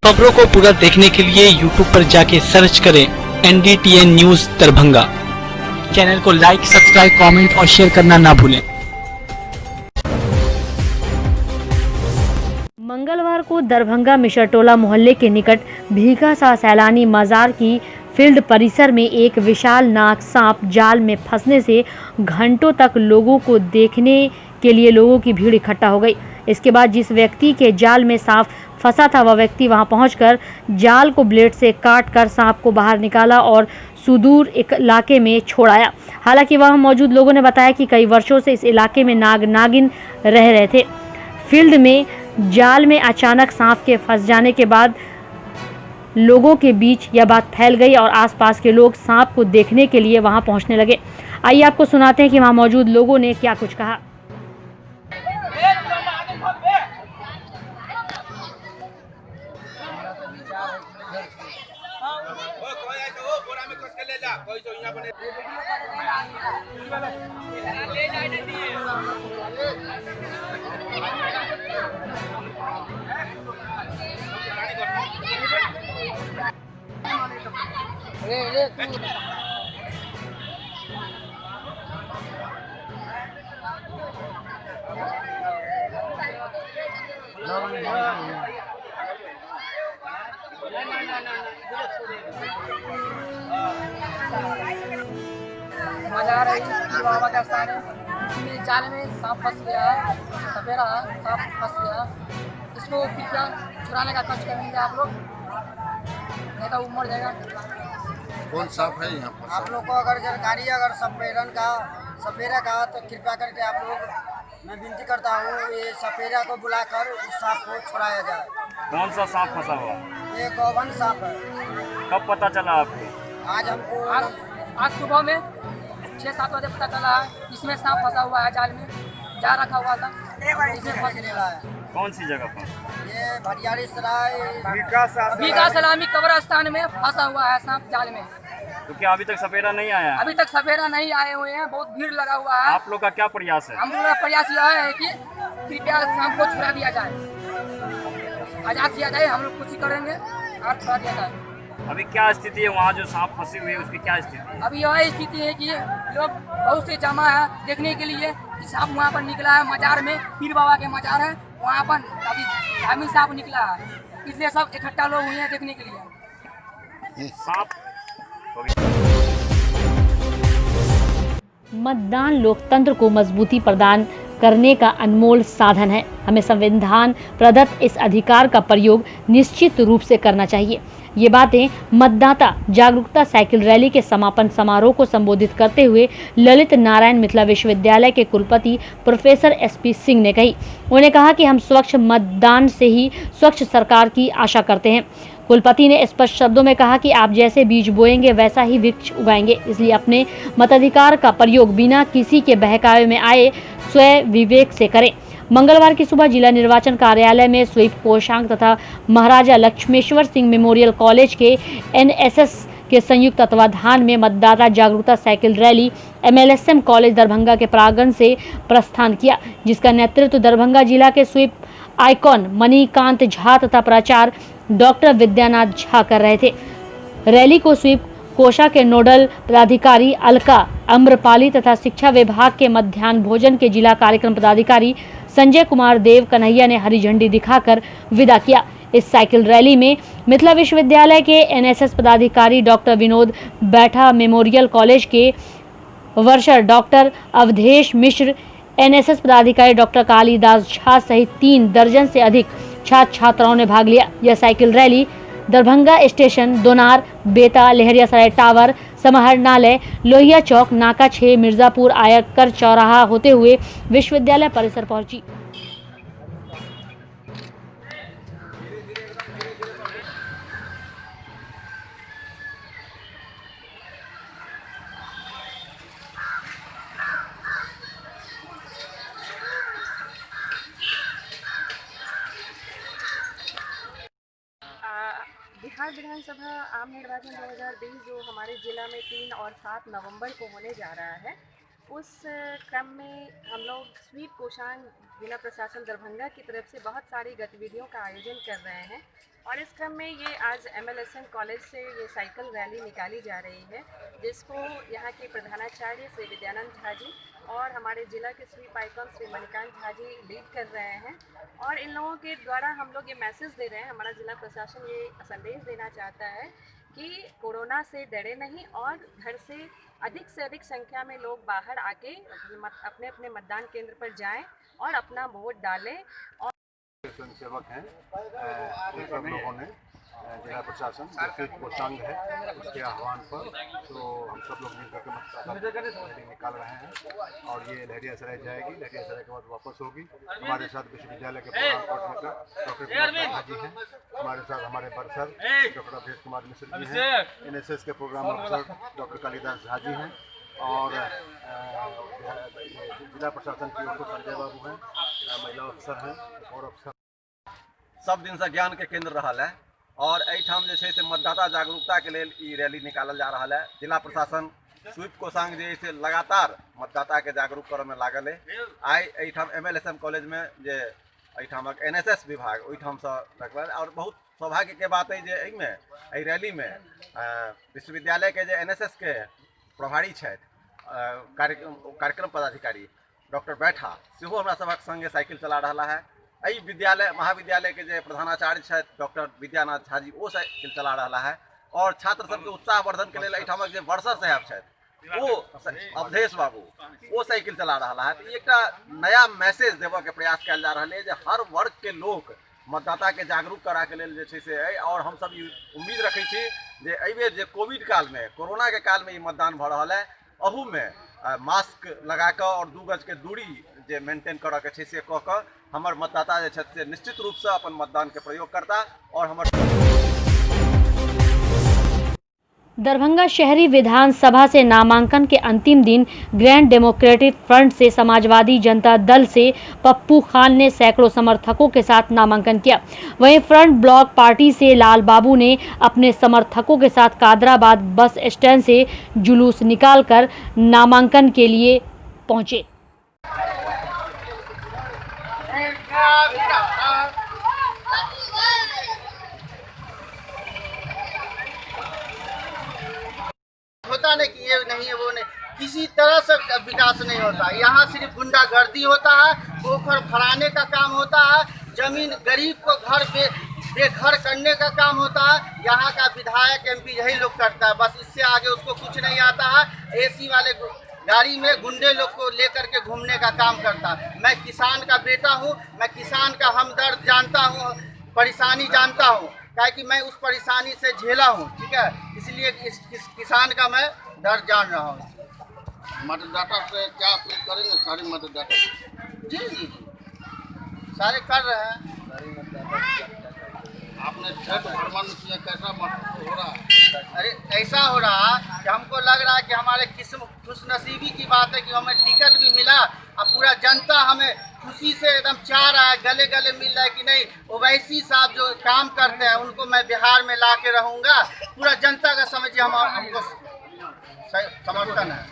खबरों को पूरा देखने के लिए YouTube पर जाके सर्च करें NDTN न्यूज दरभंगा। चैनल को लाइक, सब्सक्राइब, कमेंट और शेयर करना ना भूलें। मंगलवार को दरभंगा मिश्रटोला मोहल्ले के निकट भीखासा सैलानी मजार की फील्ड परिसर में एक विशाल नाग सांप जाल में फंसने से घंटों तक लोगों को देखने के लिए लोगों की भीड़ इकट्ठा हो गई। इसके बाद जिस व्यक्ति के जाल में सांप फंसा था वह व्यक्ति वहां पहुंचकर जाल को ब्लेड से काट कर सांप को बाहर निकाला और सुदूर एक इलाके में छोड़ाया। हालांकि वहां मौजूद लोगों ने बताया कि कई वर्षों से इस इलाके में नाग नागिन रह रहे थे। फील्ड में जाल में अचानक सांप के फंस जाने के बाद लोगों के बीच यह बात फैल गई और आसपास के लोग सांप को देखने के लिए वहां पहुंचने लगे। आइए आपको सुनाते हैं कि वहां मौजूद लोगों ने क्या कुछ कहा। मजार है बाबा का स्थान है। इसमें जाल में सांप फंस गया है, सपेरा सांप फंस गया। इसको कृपया छुड़ाने का कष्ट करेंगे आप लोग, नहीं तो वो मर जाएगा। कौन सांप है यहाँ पर? आप लोग को अगर जानकारी अगर सपेरा का तो कृपया करके आप लोग मैं विनती करता हूँ ये सपेरा को बुलाकर उस सांप को छुड़ाया जाए। कौन सा सांप फंसा हुआ? ये गौवन सांप है। कब पता चला आपको? आज हमको आज सुबह में 6-7 बजे पता चला है इसमें सांप फंसा हुआ है। जाल में जा रखा हुआ था, इसमें फंस गया है। कौन सी जगह पर? ये भटियारी सराय भीखा सलामी कब्रिस्तान में फंसा हुआ है सांप जाल में। तो क्या अभी तक सपेरा नहीं आया? अभी तक सपेरा नहीं आए हुए हैं, बहुत भीड़ लगा हुआ है। आप लोग का क्या प्रयास है? हम लोग का प्रयास यह है कि कृपया सांप को छुड़ा दिया जाए, आजाद किया जाए। हम लोग कोशिश करेंगे और छुड़ा दिया जाए। अभी क्या स्थिति है वहाँ जो सांप फंसे हुए है उसकी क्या स्थिति है? अभी यह स्थिति है कि लोग बहुत से जमा है देखने के लिए कि सांप वहाँ पर निकला है। मजार में पीर बाबा के मजार है, वहाँ पर अभी धामी सांप निकला है, इसलिए सब इकट्ठा लोग हुए हैं देखने के लिए। सांप मतदान लोकतंत्र को मजबूती प्रदान करने का अनमोल साधन है। हमें संविधान प्रदत्त इस अधिकार का प्रयोग निश्चित रूप से करना चाहिए। ये बातें मतदाता जागरूकता साइकिल रैली के समापन समारोह को संबोधित करते हुए ललित नारायण मिथिला विश्वविद्यालय के कुलपति प्रोफेसर SP सिंह ने कही। उन्होंने कहा कि हम स्वच्छ मतदान से ही स्वच्छ सरकार की आशा करते हैं। कुलपति ने स्पष्ट शब्दों में कहा कि आप जैसे बीज बोएंगे वैसा ही वृक्ष उगाएंगे, इसलिए अपने मताधिकार का प्रयोग बिना किसी के बहकावे में आए स्वयं विवेक से करें। मंगलवार की सुबह जिला निर्वाचन कार्यालय में स्वीप कोषांग तथा महाराजा लक्ष्मेश्वर सिंह मेमोरियल कॉलेज के NSS के संयुक्त तत्वाधान में मतदाता जागरूकता cycle rally MLSM college Darbhanga के प्रांगण से प्रस्थान किया, जिसका नेतृत्व दरभंगा जिला के स्वीप आइकॉन मणिकांत झा तथा प्राचार्य डॉक्टर विद्यानाथ झा कर रहे थे। रैली को स्वीप कोषा के नोडल पदाधिकारी अलका अम्रपाली तथा शिक्षा विभाग के मध्याह्न भोजन के जिला कार्यक्रम पदाधिकारी संजय कुमार देव कन्हैया ने हरी झंडी दिखाकर विदा किया। इस साइकिल रैली में मिथिला विश्वविद्यालय के NSS पदाधिकारी डॉक्टर विनोद बैठा, मेमोरियल कॉलेज के वर्षर डॉक्टर अवधेश मिश्र, NSS पदाधिकारी डॉक्टर कालीदास झा सहित 3 दर्जन से अधिक छात्र छात्राओं ने भाग लिया। यह cycle rally Darbhanga station, Donar, Beta, Laheriasarai tower, समाहरणालय, लोहिया चौक, नाका 6, मिर्जापुर, आयकर चौराहा होते हुए विश्वविद्यालय परिसर पहुंची। बिहार विधानसभा आम निर्वाचन 2020 जो हमारे जिला में 3 और 7 नवंबर को होने जा रहा है, उस क्रम में हम लोग स्वीप कोषांग जिला प्रशासन दरभंगा की तरफ से बहुत सारी गतिविधियों का आयोजन कर रहे हैं और इस क्रम में ये आज MLSM कॉलेज से ये साइकिल रैली निकाली जा रही है, जिसको यहाँ के प्रधानाचार्य श्री विद्यानंद झा जी और हमारे जिला के SVEEP icon Shri Manikant Jha ji lead कर रहे हैं। और इन लोगों के द्वारा हम लोग ये मैसेज दे रहे हैं, हमारा जिला प्रशासन ये संदेश देना चाहता है कि कोरोना से डरे नहीं और घर से अधिक संख्या में लोग बाहर आके अपने अपने मतदान केंद्र पर जाएं और अपना वोट डालें। और स्वयंसेवक हैं इन सब लोगों ने जिला प्रशासन स्वीप कोषांग है उसके आह्वान पर तो हम सब लोग मिलकर के मतदाता रैली निकाल रहे हैं और ये लहरियासराय जाएगी, लहरियासराय के बाद वापस होगी। हमारे साथ विश्वविद्यालय के प्रोग्राम कोऑर्डिनेटर डॉक्टर जी हैं, हमारे साथ हमारे बरसर डॉक्टर अभेश कुमार मिश्र जी हैं, NSS के प्रोग्राम अफसर डॉक्टर कालिदास झा जी हैं और जिला प्रशासन की ओर से संजय बाबू हैं, महिला अफसर हैं और अफसर सब दिन से ज्ञान के केंद्र रहा है और एठाम से मतदाता जागरूकता के लिए ई रैली निकालल जा रहा है। जिला प्रशासन स्वीप कोषांग जे लगातार मतदाता के जागरूक करे में लागल है। आई एठाम MLSM कॉलेज में जे एठामक NSS विभाग ओठाम से रखल और बहुत सौभाग्य के बात है जे एहिमे एहि रैली में विश्वविद्यालय के जे NSS के प्रभारी छथि कार्यक्रम पदाधिकारी डॉक्टर बैठा सेहो हमरा सभक संगे साइकिल चला रहा है। एहि विद्यालय महाविद्यालय के जे प्रधानाचार्य छथि डॉक्टर विद्यानाथ झा जी वो साइकिल चला रहा है और छात्र सबके उत्साहवर्धन के लिए एहिठामक जे बरसर साहब छथि वो अवधेश बाबू वो साइकिल चला रहा है। तो एक नया मैसेज देवे के प्रयास कल जा रहा है जे हर वर्ग के लोग मतदाता के जागरूक करा के लेल जे छै से और हम सब उम्मीद रखे छी जे एहि बेर जे कोविड काल में कोरोना के काल में ये मतदान भ रहा है अहू में मास्क लगा कर और 2 गज के दूरी जे मेंटेन करे के छै से कह के हमर मतदाता जे छथि से निश्चित रूप से अपन मतदान के प्रयोग करता और हमर दरभंगा शहरी विधानसभा से नामांकन के अंतिम दिन ग्रैंड डेमोक्रेटिक फ्रंट से समाजवादी जनता दल से पप्पू खान ने सैकड़ों समर्थकों के साथ नामांकन किया। वहीं फ्रंट ब्लॉक पार्टी से लाल बाबू ने अपने समर्थकों के साथ कादराबाद बस स्टैंड से जुलूस निकालकर नामांकन के लिए पहुंचे। होता नहीं कि ये नहीं है वो नहीं, किसी तरह से विकास नहीं होता। यहाँ सिर्फ गुंडागर्दी होता है, पोखर भराने का काम होता है, जमीन गरीब को घर बेघर करने का काम होता है। यहाँ का विधायक MP यही लोग करता है, बस इससे आगे उसको कुछ नहीं आता है। AC वाले गाड़ी में गुंडे लोग को लेकर के घूमने का काम करता है। मैं किसान का बेटा हूँ, मैं किसान का हमदर्द जानता हूँ, परेशानी जानता हूँ, क्या कि मैं उस परेशानी से झेला हूँ, ठीक है। इसलिए इस किसान का मैं दर्द जान रहा हूँ। मतदाता से क्या अपील करेंगे? सारे मतदाता जी जी जी सारे कर रहे हैं। आपने क्षेत्र भ्रमण किया, कैसा महसूस हो रहा है? अरे ऐसा हो रहा कि हमको लग रहा है कि हमारे खुशनसीबी की बात है कि हमें टिकट भी मिला और पूरा जनता हमें खुशी से एकदम चाह रहा है, गले गले मिल रहा है कि नहीं ओवैसी साहब जो काम करते हैं उनको मैं बिहार में ला के रहूँगा। पूरा जनता का समझिए हमको समर्थन है।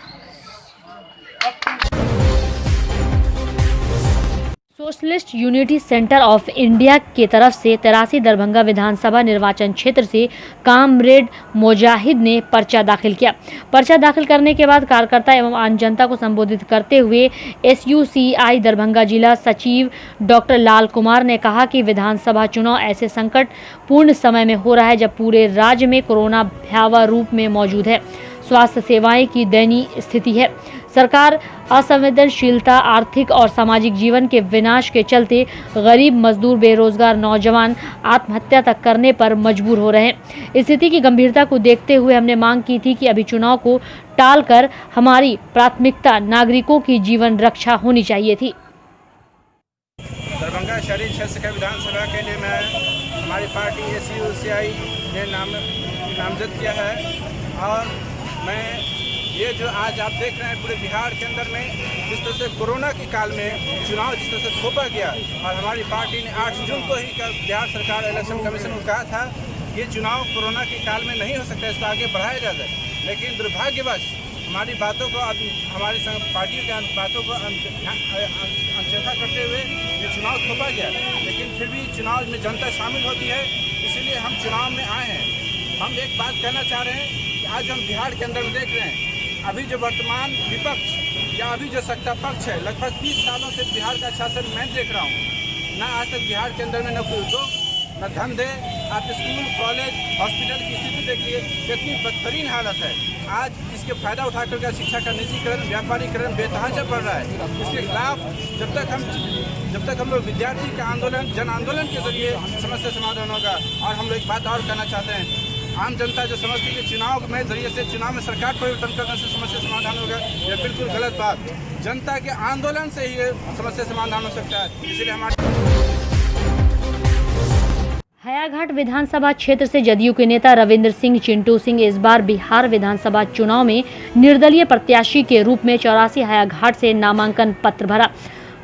Socialist unity centre of India की तरफ से 83 दरभंगा विधानसभा निर्वाचन क्षेत्र से कामरेड मुजाहिद ने पर्चा दाखिल किया। पर्चा दाखिल करने के बाद कार्यकर्ता एवं आम जनता को संबोधित करते हुए SUCI दरभंगा जिला सचिव डॉक्टर लाल कुमार ने कहा कि विधानसभा चुनाव ऐसे संकट पूर्ण समय में हो रहा है जब पूरे राज्य में कोरोना भयावह रूप में मौजूद है। स्वास्थ्य सेवाएं की दयनीय स्थिति है। सरकार असंवेदनशीलता, आर्थिक और सामाजिक जीवन के विनाश के चलते गरीब, मजदूर, बेरोजगार नौजवान आत्महत्या तक करने पर मजबूर हो रहे हैं। स्थिति की गंभीरता को देखते हुए हमने मांग की थी कि अभी चुनाव को टालकर हमारी प्राथमिकता नागरिकों की जीवन रक्षा होनी चाहिए थी। दरभंगा शहरी क्षेत्र के विधानसभा के लिए मैं हमारी पार्टी SUCI ने नामजद किया है और मैं ये जो आज आप देख रहे हैं पूरे बिहार के अंदर में जिस तरह से कोरोना के काल में चुनाव जिस तरह से थोपा गया और हमारी पार्टी ने 8 जून को ही बिहार सरकार इलेक्शन कमीशन को कहा था ये चुनाव कोरोना के काल में नहीं हो सकता, इसको आगे बढ़ाया जा जाए। लेकिन दुर्भाग्यवश हमारी बातों को हमारी पार्टियों की बातों को अनदेखा करते हुए ये चुनाव थोपा गया, लेकिन फिर भी चुनाव में जनता शामिल होती है, इसीलिए हम चुनाव में आए हैं। हम एक बात कहना चाह रहे हैं कि आज हम बिहार के अंदर देख रहे हैं, अभी जो वर्तमान विपक्ष या अभी जो सत्ता पक्ष है, लगभग 30 सालों से बिहार का शासन मैं देख रहा हूँ। ना आज तक बिहार के अंदर में न कोई उद्योग, न धंधे। आप स्कूल, कॉलेज, हॉस्पिटल की स्थिति देखिए, कितनी बदतरीन हालत है। आज इसके फायदा उठाकर के शिक्षा का निजीकरण, व्यापारीकरण बेतहाशा बढ़ रहा है। इसके खिलाफ जब तक हम लोग विद्यार्थी का आंदोलन, जन आंदोलन के जरिए समस्या समाधान होगा। और हम लोग एक बात और कहना चाहते हैं, आम जनता जो समझती है कि चुनाव में जरिए से, चुनाव में सरकार परिवर्तन करने से समस्या समाधान होगा, यह बिल्कुल गलत बात। जनता के आंदोलन से ही ये समस्या समाधान हो सकता है। इसलिए हमारे हयाघाट विधानसभा क्षेत्र से जदयू के नेता रविंद्र सिंह चिंटू सिंह इस बार बिहार विधानसभा चुनाव में निर्दलीय प्रत्याशी के रूप में 84 हयाघाट से नामांकन पत्र भरा।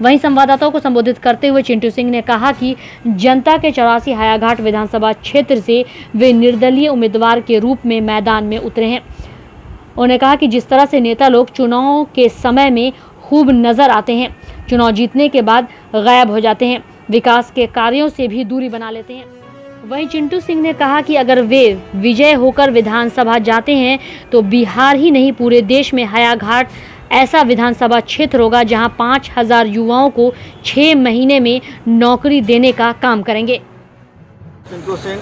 वहीं संवाददाताओं को संबोधित करते हुए चिंटू सिंह ने कहा कि जनता के 84 हयाघाट विधानसभा क्षेत्र से वे निर्दलीय उम्मीदवार के रूप में मैदान में उतरे हैं। उन्होंने कहा कि जिस तरह से नेता लोग चुनाव के समय में खूब नजर आते हैं, चुनाव जीतने के बाद गायब हो जाते हैं, विकास के कार्यों से भी दूरी बना लेते हैं। वहीं चिंटू सिंह ने कहा कि अगर वे विजय होकर विधानसभा जाते हैं तो बिहार ही नहीं पूरे देश में हयाघाट ऐसा विधानसभा क्षेत्र होगा जहां 5000 युवाओं को 6 महीने में नौकरी देने का काम करेंगे। चिंटू सिंह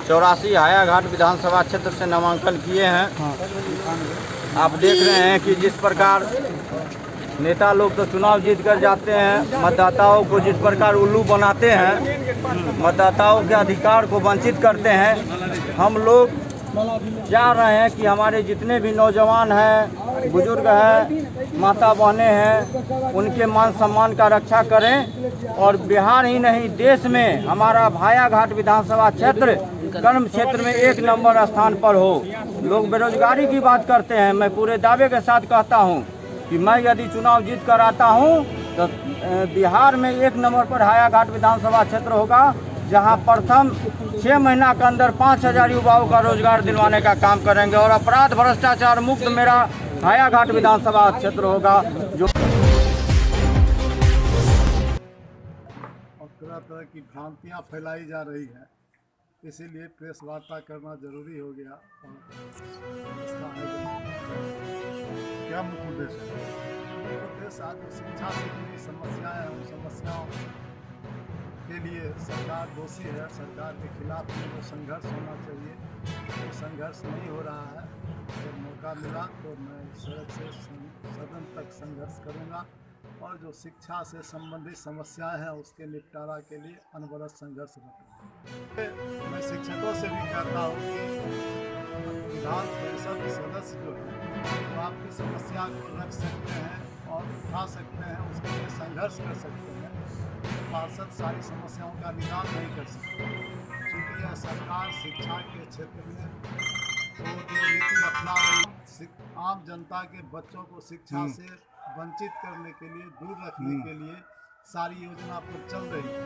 84 हयाघाट विधानसभा क्षेत्र से नामांकन किए हैं। आप देख रहे हैं कि जिस प्रकार नेता लोग तो चुनाव जीत कर जाते हैं, मतदाताओं को जिस प्रकार उल्लू बनाते हैं, मतदाताओं के अधिकार को वंचित करते हैं। हम लोग चाह रहे हैं कि हमारे जितने भी नौजवान हैं, बुजुर्ग हैं, माता बहनें हैं, उनके मान सम्मान का रक्षा करें और बिहार ही नहीं देश में हमारा हयाघाट विधानसभा क्षेत्र कर्म क्षेत्र में 1 नंबर स्थान पर हो। लोग बेरोजगारी की बात करते हैं, मैं पूरे दावे के साथ कहता हूं कि मैं यदि चुनाव जीत कर आता हूं तो बिहार में 1 नंबर पर हयाघाट विधानसभा क्षेत्र होगा, जहां प्रथम 6 महीना के अंदर 5000 युवाओं का रोजगार दिलवाने का काम करेंगे और अपराध भ्रष्टाचार मुक्त मेरा हयाघाट विधानसभा क्षेत्र होगा। जो तरह तरह की भ्रांतियाँ फैलाई जा रही हैं, इसीलिए प्रेस वार्ता करना जरूरी हो गया। और इसका क्या मुख्य उद्देश्य है? उद्देश्य आज जो शिक्षा से जुड़ी समस्याएं हैं, उन समस्याओं के लिए सरकार दोषी है। सरकार के खिलाफ जो संघर्ष होना चाहिए वो संघर्ष नहीं हो रहा है। जब मौका मिला तो मैं सड़क से सदन तक संघर्ष करूंगा और जो शिक्षा से संबंधित समस्याएं हैं उसके निपटारा के लिए अनवरत संघर्ष करूँगा। मैं शिक्षकों से भी कहता हूँ कि विधान परिषद सदस्य जो है वो आपकी समस्या को रख सकते हैं और उठा सकते हैं, उसके लिए संघर्ष कर सकते हैं। पार्षद सारी समस्याओं का निदान नहीं कर सकते, क्योंकि यह सरकार शिक्षा के क्षेत्र में जो नीति अपना रही, आम जनता के बच्चों को शिक्षा से वंचित करने के लिए, दूर रखने के लिए सारी योजना पर चल रही है।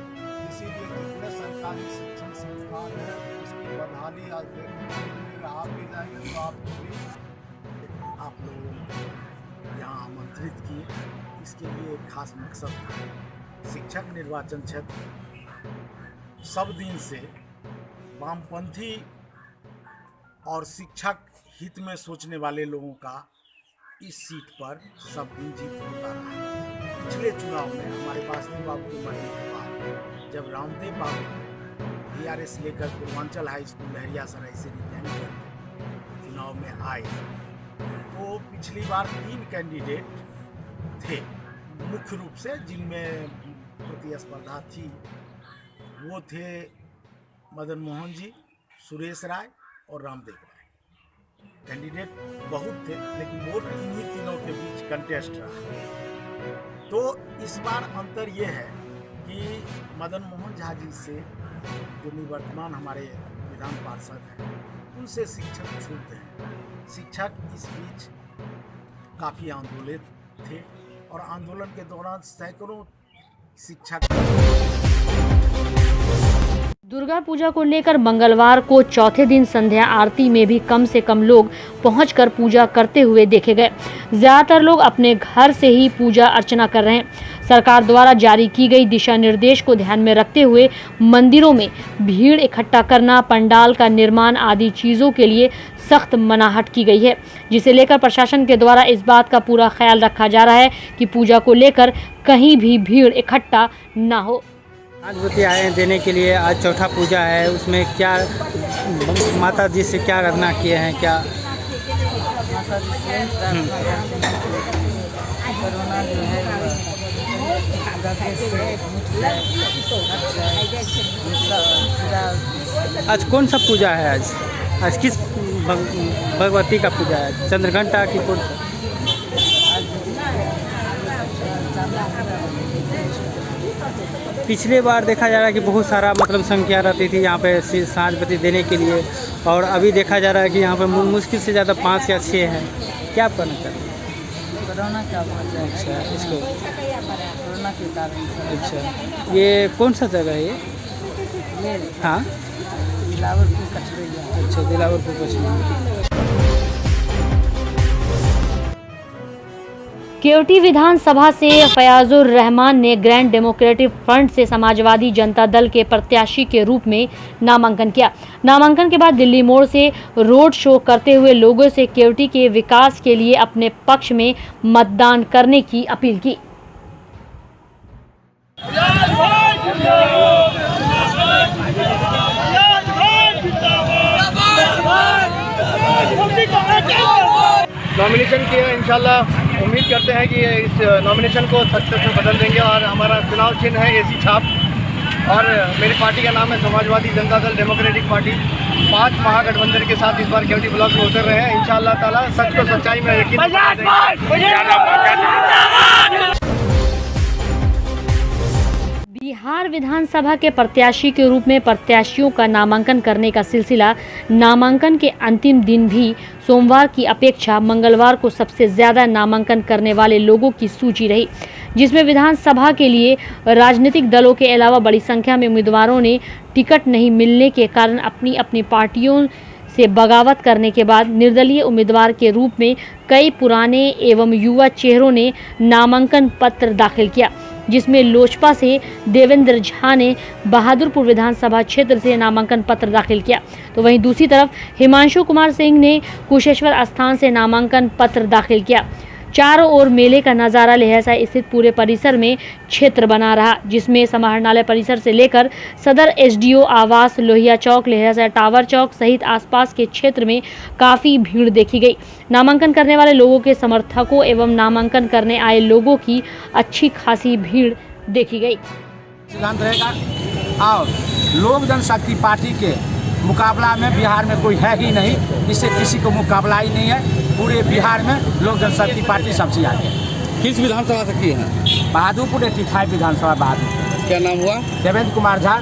इसीलिए जितने सरकारी शिक्षण संस्थान हैं उसकी बदहाली आज देखने आप भी जाएंगे तो आपको भी आप लोग यहाँ आमंत्रित किए, इसके लिए एक खास मकसद था। शिक्षक निर्वाचन क्षेत्र सब दिन से वामपंथी और शिक्षक हित में सोचने वाले लोगों का इस सीट पर सब दिन जीत होता रहा। पिछले चुनाव में हमारे वासदेव बाबू के मरने के बाद जब रामदेव बाबू DRS लेकर पूर्वांचल हाई स्कूल लहरियासराय से रिजाइन करके चुनाव में आए तो पिछली बार 3 कैंडिडेट थे मुख्य रूप से जिनमें प्रतिस्पर्धा थी। वो थे मदन मोहन जी, सुरेश राय और रामदेव राय। कैंडिडेट बहुत थे लेकिन वोट इन्हीं तीनों के बीच कंटेस्ट रहा। तो इस बार अंतर ये है कि मदन मोहन झा जी से जो निवर्तमान हमारे विधान पार्षद हैं उनसे शिक्षक छूटते हैं। शिक्षक इस बीच काफ़ी आंदोलित थे और आंदोलन के दौरान सैकड़ों शिक्षक दुर्गा पूजा को लेकर मंगलवार को चौथे दिन संध्या आरती में भी कम से कम लोग पहुंचकर पूजा करते हुए देखे गए। ज्यादातर लोग अपने घर से ही पूजा अर्चना कर रहे हैं। सरकार द्वारा जारी की गई दिशा निर्देश को ध्यान में रखते हुए मंदिरों में भीड़ इकट्ठा करना, पंडाल का निर्माण आदि चीजों के लिए सख्त मनाहट की गई है, जिसे लेकर प्रशासन के द्वारा इस बात का पूरा ख्याल रखा जा रहा है कि पूजा को लेकर कहीं भी भीड़ इकट्ठा न हो। आज बुद्धि आए हैं देने के लिए। आज चौथा पूजा है, उसमें क्या माता जी से क्या रखना किए हैं? क्या आज कौन सा पूजा है? आज किस भगवती का पूजा है? चंद्रघंटा की पूजा? पिछले बार देखा जा रहा है कि बहुत सारा मतलब संख्या रहती थी यहाँ पे सांझ बत्ती देने के लिए, और अभी देखा जा रहा है कि यहाँ पे मुश्किल से ज़्यादा 5 या 6 है। क्या करना चाहते हैं? कोरोना का वजह है। अच्छा, इसको कोरोना के कारण। अच्छा, ये कौन सा जगह है ये? हाँ, दिलावरपुर कचरिया। अच्छा, दिलावरपुर कचरिया। केवटी विधानसभा से फयाजुर रहमान ने ग्रैंड डेमोक्रेटिक फ्रंट से समाजवादी जनता दल के प्रत्याशी के रूप में नामांकन किया। नामांकन के बाद दिल्ली मोड़ से रोड शो करते हुए लोगों से केवटी के विकास के लिए अपने पक्ष में मतदान करने की अपील की। नॉमिनेशन किया, इंशाल्लाह उम्मीद करते हैं कि इस नॉमिनेशन को सक्सेस में बदल देंगे। और हमारा चुनाव चिन्ह है एसी छाप, और मेरी पार्टी का नाम है समाजवादी जनता दल डेमोक्रेटिक पार्टी। 5 महागठबंधन के साथ इस बार केवटी ब्लॉक में उतर रहे हैं। इंशाल्लाह ताला सच को सच्चाई में यकीन। बिहार विधानसभा के प्रत्याशी के रूप में प्रत्याशियों का नामांकन करने का सिलसिला नामांकन के अंतिम दिन भी सोमवार की अपेक्षा मंगलवार को सबसे ज्यादा नामांकन करने वाले लोगों की सूची रही, जिसमें विधानसभा के लिए राजनीतिक दलों के अलावा बड़ी संख्या में उम्मीदवारों ने टिकट नहीं मिलने के कारण अपनी अपनी पार्टियों से बगावत करने के बाद निर्दलीय उम्मीदवार के रूप में कई पुराने एवं युवा चेहरों ने नामांकन पत्र दाखिल किया, जिसमें लोजपा से देवेंद्र झा ने बहादुरपुर विधानसभा क्षेत्र से नामांकन पत्र दाखिल किया, तो वहीं दूसरी तरफ हिमांशु कुमार सिंह ने कुशेश्वर स्थान से नामांकन पत्र दाखिल किया। चारों ओर मेले का नज़ारा लहसा स्थित पूरे परिसर में क्षेत्र बना रहा, जिसमें समाहरणालय परिसर से लेकर सदर एसडीओ आवास, लोहिया चौक, लहसा टावर चौक सहित आसपास के क्षेत्र में काफ़ी भीड़ देखी गई। नामांकन करने वाले लोगों के समर्थकों एवं नामांकन करने आए लोगों की अच्छी खासी भीड़ देखी गई। सिद्धांत रहेगा, और लोक जनशक्ति पार्टी के मुकाबला में बिहार में कोई है ही नहीं, इससे किसी को मुकाबला ही नहीं है। पूरे बिहार में लोक जनशक्ति पार्टी सबसे आगे। किस विधानसभा से किए हैं? बहादुरपुर 85 विधानसभा बहादुरपुर। क्या नाम हुआ? देवेंद्र कुमार झा।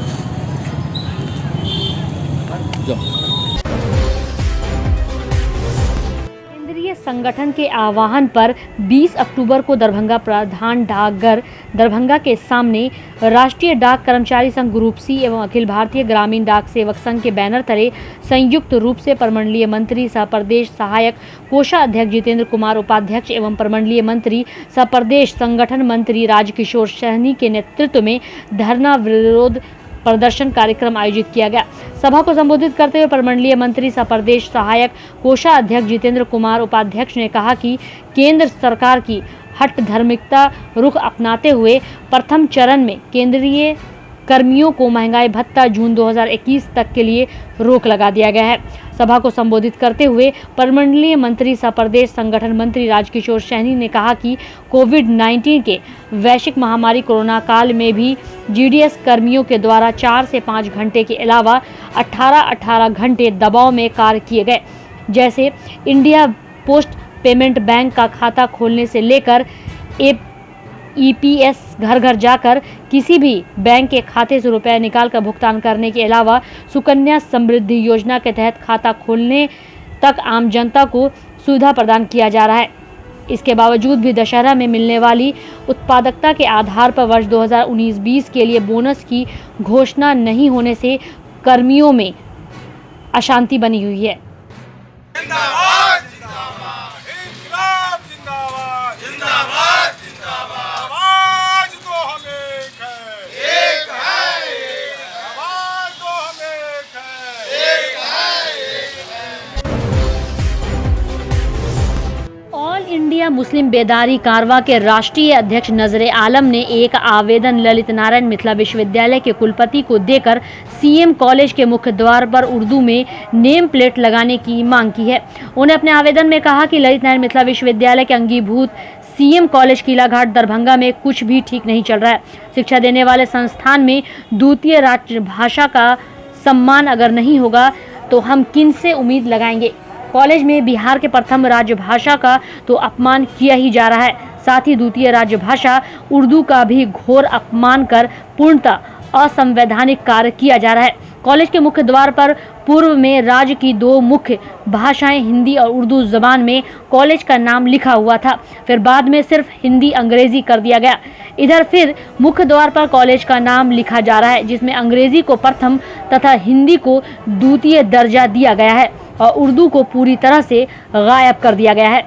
केंद्रीय संगठन के आह्वान पर 20 अक्टूबर को दरभंगा प्रधान डाकघर दरभंगा के सामने राष्ट्रीय डाक कर्मचारी संघ ग्रुप सी एवं अखिल भारतीय ग्रामीण डाक सेवक संघ के बैनर तले संयुक्त रूप से प्रमंडलीय मंत्री सह प्रदेश सहायक कोषाध्यक्ष जितेंद्र कुमार, उपाध्यक्ष एवं प्रमंडलीय मंत्री सह प्रदेश संगठन मंत्री राजकिशोर सहनी के नेतृत्व में धरना विरोध प्रदर्शन कार्यक्रम आयोजित किया गया। सभा को संबोधित करते हुए प्रमंडलीय मंत्री सह प्रदेश सहायक कोषाध्यक्ष जितेंद्र कुमार, उपाध्यक्ष ने कहा कि केंद्र सरकार की हट धार्मिकता रुख अपनाते हुए प्रथम चरण में केंद्रीय कर्मियों को महंगाई भत्ता जून 2021 तक के लिए रोक लगा दिया गया है। सभा को संबोधित करते हुए प्रमंडलीय मंत्री सह प्रदेश संगठन मंत्री राजकिशोर सहनी ने कहा कि कोविड-19 के वैश्विक महामारी कोरोना काल में भी जीडीएस कर्मियों के द्वारा 4 से 5 घंटे के अलावा 18 घंटे दबाव में कार्य किए गए, जैसे इंडिया पोस्ट पेमेंट बैंक का खाता खोलने से लेकर ईपीएस घर घर जाकर किसी भी बैंक के खाते से रुपए निकालकर भुगतान करने के अलावा सुकन्या समृद्धि योजना के तहत खाता खोलने तक आम जनता को सुविधा प्रदान किया जा रहा है। इसके बावजूद भी दशहरा में मिलने वाली उत्पादकता के आधार पर वर्ष 2019-20 के लिए बोनस की घोषणा नहीं होने से कर्मियों में अशांति बनी हुई है। ऑल इंडिया मुस्लिम बेदारी कारवा के राष्ट्रीय अध्यक्ष नजरे आलम ने एक आवेदन ललित नारायण मिथिला विश्वविद्यालय के कुलपति को देकर सीएम कॉलेज के मुख्य द्वार पर उर्दू में नेम प्लेट लगाने की मांग की है। उन्हें अपने आवेदन में कहा कि ललित नारायण मिथिला विश्वविद्यालय के अंगीभूत सीएम कॉलेज किलाघाट दरभंगा में कुछ भी ठीक नहीं चल रहा है। शिक्षा देने वाले संस्थान में द्वितीय राजभाषा का सम्मान अगर नहीं होगा तो हम किन से उम्मीद लगाएंगे। कॉलेज में बिहार के प्रथम राजभाषा का तो अपमान किया ही जा रहा है, साथ ही द्वितीय राजभाषा उर्दू का भी घोर अपमान कर पूर्णतः असंवैधानिक कार्य किया जा रहा है। कॉलेज के मुख्य द्वार पर पूर्व में राज्य की 2 मुख्य भाषाएं हिंदी और उर्दू जबान में कॉलेज का नाम लिखा हुआ था, फिर बाद में सिर्फ हिंदी अंग्रेजी कर दिया गया। इधर फिर मुख्य द्वार पर कॉलेज का नाम लिखा जा रहा है, जिसमें अंग्रेजी को प्रथम तथा हिंदी को द्वितीय दर्जा दिया गया है और उर्दू को पूरी तरह से गायब कर दिया गया है।